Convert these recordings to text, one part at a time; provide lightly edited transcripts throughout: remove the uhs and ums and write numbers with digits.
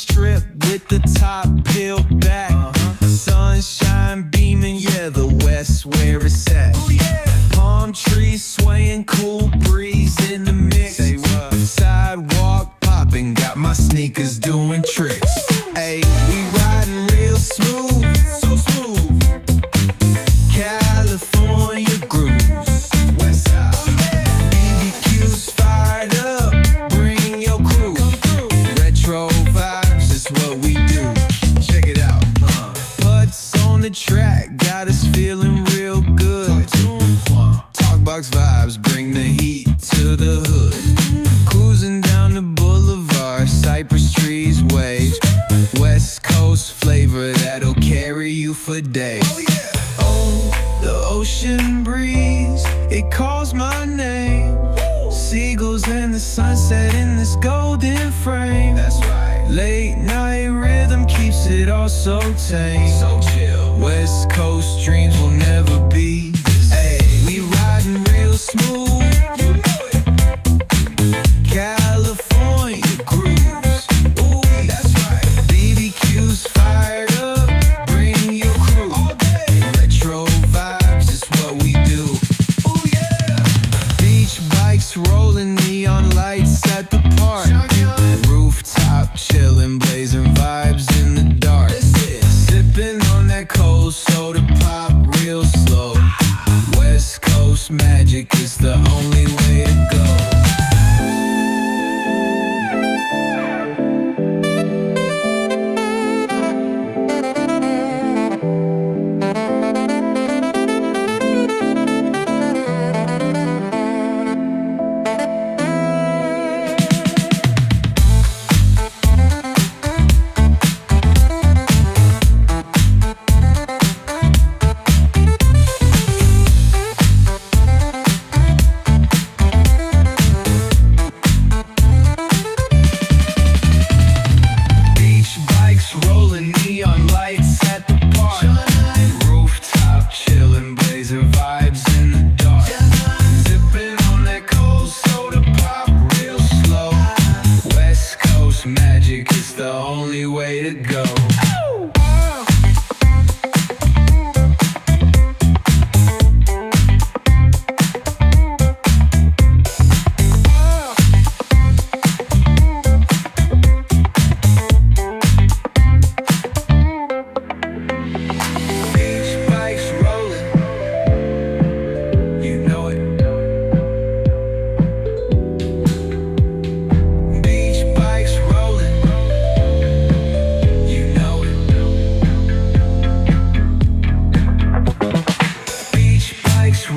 strip with the top peeled back. Sunshine beaming, yeah, the west where it's at. Palm trees swaying, cool breeze in the mix. Sidewalk popping, got my sneakers doing tricks. Ayy, we riding real smooth, so smooth. California grooves, west side. BBQ's fired up, bring your crew. Retro vibes is what we do. Check it out. Putts on the track, got us feeling real good. Talkbox vibes, bring the heat to the hood. Cruising down the boulevard, cypress trees wave. West Coast flavor that'll carry you for days. Oh, the ocean breeze, it calls my name. Seagulls and the sunset in this golden frame. That's right. Late night rhythm keeps it all so tame. So chill. West Coast dreams will never be. Ayy, we riding real smooth. California grooves. Ooh, that's right. BBQ's fired up, bring your crew. All day. Retro vibes is what we do. Ooh, yeah. Beach bikes rolling, neon lights at the park. Rooftop chillin', blazing vibes in the dark. Sipping on that cold soda pop real slow. West Coast magic is the only way to go. Magic is the only way to go.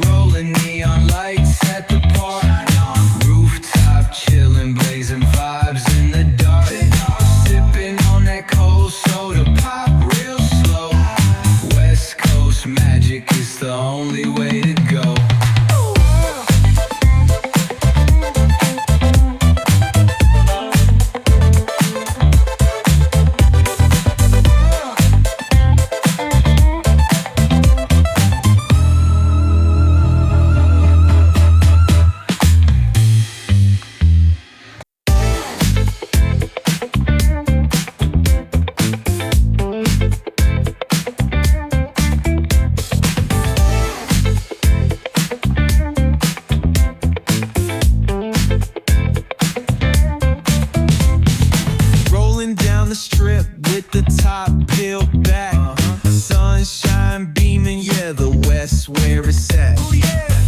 Rolling neon lights at the park. Rooftop chillin', blazing vibes in the dark. Sipping on that cold soda pop real slow. West Coast magic is the only way to go. Strip with the top peeled back. Sunshine beaming, yeah, the west where it's at.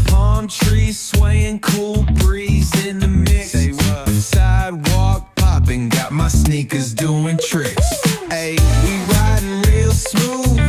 Palm trees swaying, cool breeze in the mix. Sidewalk popping, got my sneakers doing tricks. Ayy, we riding real smooth.